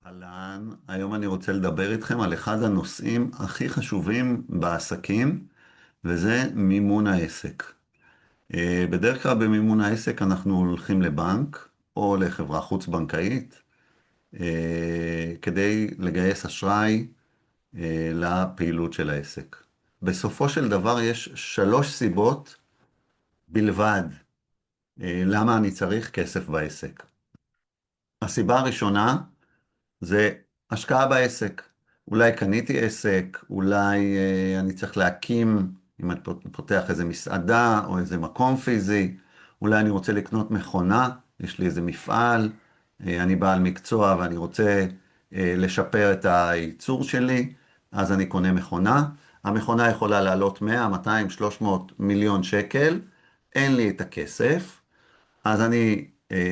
אהלן, היום אני רוצה לדבר איתכם על אחד הנושאים הכי חשובים בעסקים, וזה מימון העסק. בדרך כלל במימון העסק אנחנו הולכים לבנק או לחברה חוץ-בנקאית כדי לגייס אשראי לפעילות של העסק. בסופו של דבר יש 3 סיבות בלבד למה אני צריך כסף בעסק. הסיבה הראשונה זה השקעה בעסק. אולי קניתי עסק, אולי אני צריך להקים, אם אני פותח איזה מסעדה או איזה מקום פיזי, אולי אני רוצה לקנות מכונה, יש לי איזה מפעל, אני בעל מקצוע ואני רוצה לשפר את הייצור שלי, אז אני קונה מכונה. המכונה יכולה לעלות 100, 200, 300 מיליון שקל, אין לי את הכסף, אז אני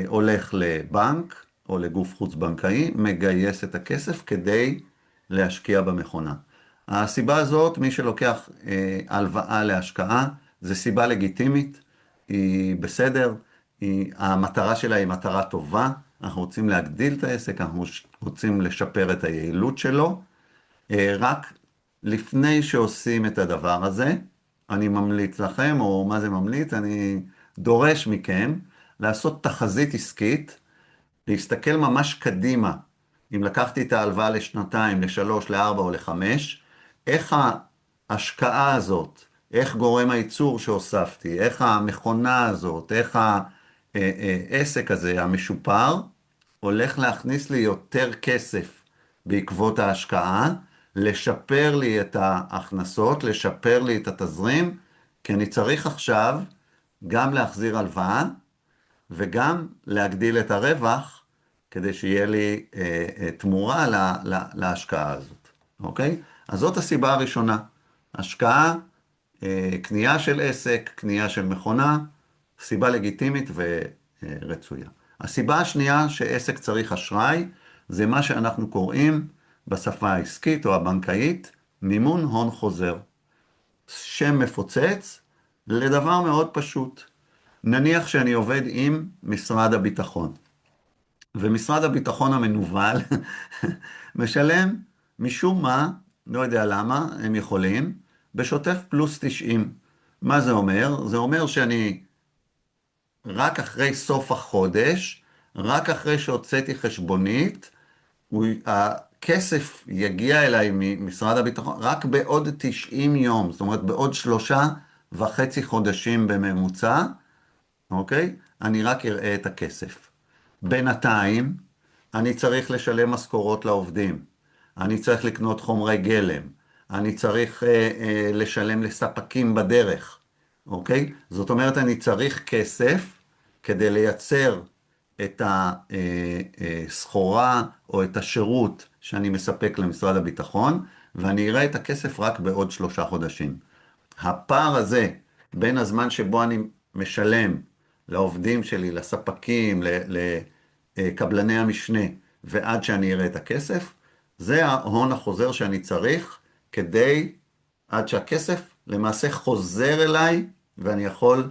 הולך לבנק או לגוף חוץ-בנקאי, מגייס את הכסף כדי להשקיע במכונה. הסיבה הזאת, מי שלוקח הלוואה להשקעה, זה סיבה לגיטימית, היא בסדר, המטרה שלה היא מטרה טובה, אנחנו רוצים להגדיל את העסק, אנחנו רוצים לשפר את היעילות שלו, רק לפני שעושים את הדבר הזה, אני ממליץ לכם, או מה זה ממליץ, אני דורש מכם לעשות תחזית עסקית, להסתכל ממש קדימה, אם לקחתי את ההלוואה לשנתיים, לשלוש, לארבע או לחמש, איך ההשקעה הזאת, איך גורם הייצור שהוספתי, איך המכונה הזאת, איך העסק הזה, המשופר, הולך להכניס לי יותר כסף בעקבות ההשקעה, לשפר לי את ההכנסות, לשפר לי את התזרים, כי אני צריך עכשיו גם להחזיר הלוואה, וגם להגדיל את הרווח, כדי שיהיה לי תמורה להשקעה הזאת, אוקיי? אז זאת הסיבה הראשונה, השקעה, קנייה של עסק, קנייה של מכונה, סיבה לגיטימית ורצויה. הסיבה השנייה שעסק צריך אשראי, זה מה שאנחנו קוראים בשפה העסקית או הבנקאית, מימון הון חוזר. שם מפוצץ לדבר מאוד פשוט. נניח שאני עובד עם משרד הביטחון, ומשרד הביטחון המנוול משלם משום מה, לא יודע למה, הם יכולים, בשוטף פלוס 90. מה זה אומר? זה אומר שאני רק אחרי סוף החודש, רק אחרי שהוצאתי חשבונית, הכסף יגיע אליי ממשרד הביטחון רק בעוד 90 יום, זאת אומרת בעוד 3.5 חודשים בממוצע, אוקיי? אני רק אראה את הכסף. בינתיים, אני צריך לשלם משכורות לעובדים, אני צריך לקנות חומרי גלם, אני צריך לשלם לספקים בדרך, אוקיי? זאת אומרת, אני צריך כסף כדי לייצר את הסחורה או את השירות שאני מספק למשרד הביטחון, ואני אראה את הכסף רק בעוד 3 חודשים. הפער הזה בין הזמן שבו אני משלם לעובדים שלי, לספקים, לקבלני המשנה, ועד שאני אראה את הכסף, זה ההון החוזר שאני צריך כדי, עד שהכסף למעשה חוזר אליי, ואני יכול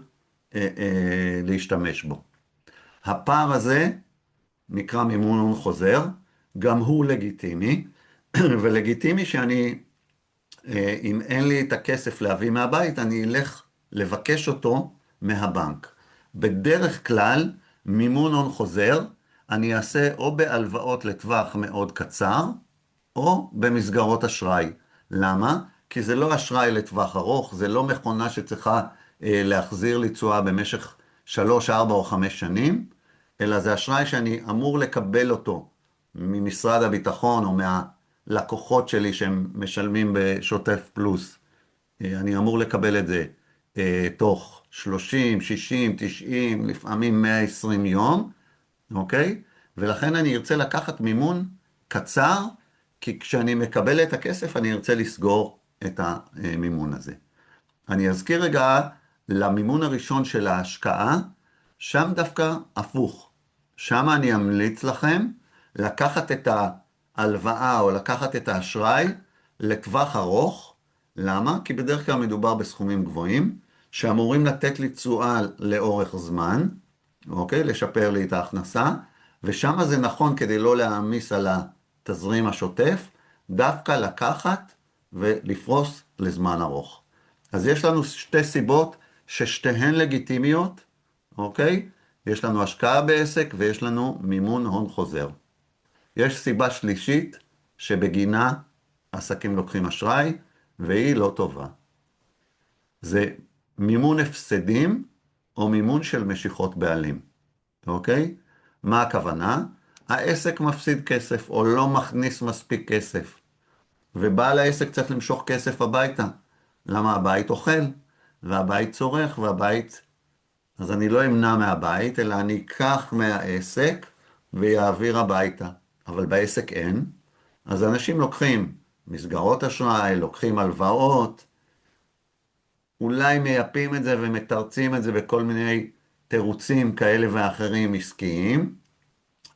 להשתמש בו. הפער הזה נקרא מימון הון חוזר, גם הוא לגיטימי, ולגיטימי שאני, אם אין לי את הכסף להביא מהבית, אני אלך לבקש אותו מהבנק. בדרך כלל, מימון הון חוזר, אני אעשה או בהלוואות לטווח מאוד קצר, או במסגרות אשראי. למה? כי זה לא אשראי לטווח ארוך, זה לא מכונה שצריכה להחזיר לי תשואה במשך 3, 4 או 5 שנים, אלא זה אשראי שאני אמור לקבל אותו ממשרד הביטחון או מהלקוחות שלי שהם משלמים בשוטף פלוס. אני אמור לקבל את זה תוך 30, 60, 90, לפעמים 120 יום, אוקיי? ולכן אני ארצה לקחת מימון קצר, כי כשאני מקבל את הכסף אני ארצה לסגור את המימון הזה. אני אזכיר רגע למימון הראשון של ההשקעה, שם דווקא הפוך. שם אני אמליץ לכם לקחת את ההלוואה או לקחת את האשראי לטווח ארוך. למה? כי בדרך כלל מדובר בסכומים גבוהים, שאמורים לתת לי תשואה לאורך זמן, אוקיי? לשפר לי את ההכנסה, ושם זה נכון כדי לא להעמיס על התזרים השוטף, דווקא לקחת ולפרוס לזמן ארוך. אז יש לנו שתי סיבות ששתיהן לגיטימיות, אוקיי? יש לנו השקעה בעסק ויש לנו מימון הון חוזר. יש סיבה שלישית שבגינה עסקים לוקחים אשראי, והיא לא טובה. זה מימון הפסדים או מימון של משיכות בעלים, אוקיי? מה הכוונה? העסק מפסיד כסף או לא מכניס מספיק כסף, ובעל העסק צריך למשוך כסף הביתה. למה? הבית אוכל, והבית צורך, אז אני לא אמנע מהבית, אלא אני אקח מהעסק ויעביר הביתה. אבל בעסק אין, אז אנשים לוקחים מסגרות אשראי, לוקחים הלוואות, אולי מייפים את זה ומתרצים את זה בכל מיני תירוצים כאלה ואחרים עסקיים,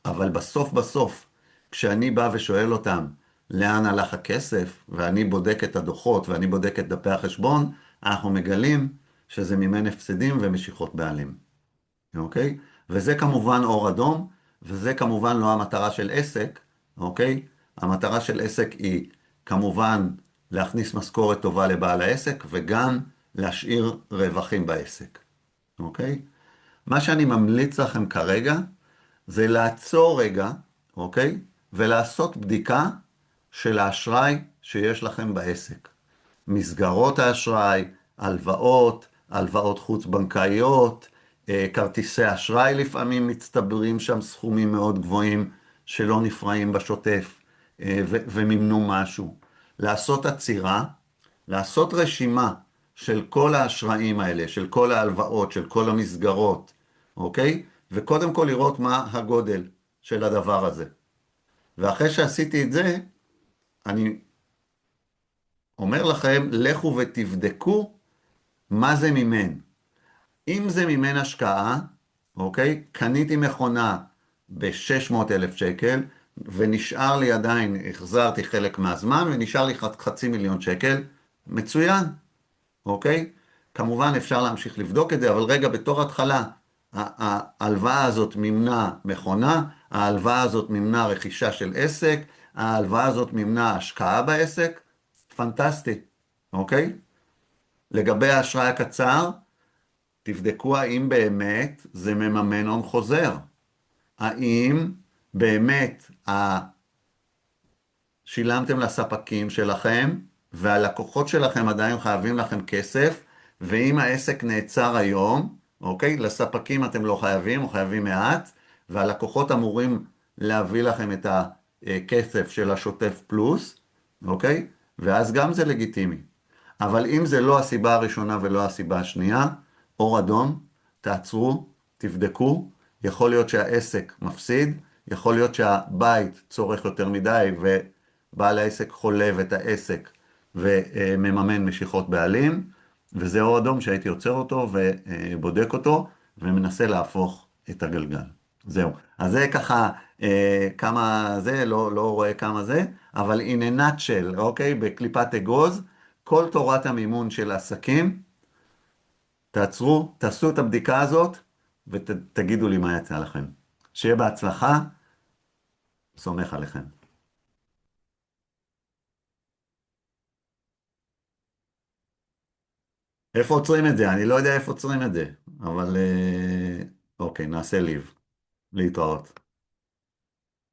אבל בסוף, כשאני בא ושואל אותם לאן הלך הכסף, ואני בודק את הדוחות ואני בודק את דפי החשבון, אנחנו מגלים שזה מימן הפסדים ומשיכות בעלים. אוקיי? וזה כמובן אור אדום, וזה כמובן לא המטרה של עסק, אוקיי? המטרה של עסק היא כמובן להכניס משכורת טובה לבעל העסק, וגם להשאיר רווחים בעסק, אוקיי? מה שאני ממליץ לכם כרגע, זה לעצור רגע, אוקיי? ולעשות בדיקה של האשראי שיש לכם בעסק. מסגרות האשראי, הלוואות, הלוואות חוץ-בנקאיות, כרטיסי אשראי לפעמים מצטברים שם סכומים מאוד גבוהים שלא נפרעים בשוטף ומימנו משהו. לעשות עצירה, לעשות רשימה של כל האשראים האלה, של כל ההלוואות, של כל המסגרות, אוקיי? וקודם כל לראות מה הגודל של הדבר הזה. ואחרי שעשיתי את זה, אני אומר לכם, לכו ותבדקו מה זה מימן. אם זה מימן השקעה, אוקיי? קניתי מכונה ב-600,000 שקל, ונשאר לי עדיין, החזרתי חלק מהזמן, ונשאר לי 500,000 שקל, מצוין, אוקיי? כמובן אפשר להמשיך לבדוק את זה, אבל רגע, בתור התחלה, ההלוואה הזאת מימנה מכונה, ההלוואה הזאת מימנה רכישה של עסק, ההלוואה הזאת מימנה השקעה בעסק, פנטסטי, אוקיי? לגבי האשראי הקצר, תבדקו האם באמת זה מממן הון חוזר. האם באמת שילמתם לספקים שלכם, והלקוחות שלכם עדיין חייבים לכם כסף, ואם העסק נעצר היום, אוקיי? לספקים אתם לא חייבים, או חייבים מעט, והלקוחות אמורים להביא לכם את הכסף של השוטף פלוס, אוקיי? ואז גם זה לגיטימי. אבל אם זה לא הסיבה הראשונה ולא הסיבה השנייה, אור אדום, תעצרו, תבדקו, יכול להיות שהעסק מפסיד, יכול להיות שהבית צורך יותר מדי ובעל העסק חולב את העסק ומממן משיכות בעלים, וזה אור אדום שהייתי עוצר אותו ובודק אותו ומנסה להפוך את הגלגל. זהו. אז זה ככה כמה זה, לא רואה כמה זה, אבל in a nutshell, אוקיי? בקליפת אגוז, כל תורת המימון של עסקים, תעצרו, תעשו את הבדיקה הזאת ותגידו לי מה יצא לכם. שיהיה בהצלחה, סומך עליכם. איפה עוצרים את זה? אני לא יודע איפה עוצרים את זה, אבל אוקיי, נעשה ליב. להתראות.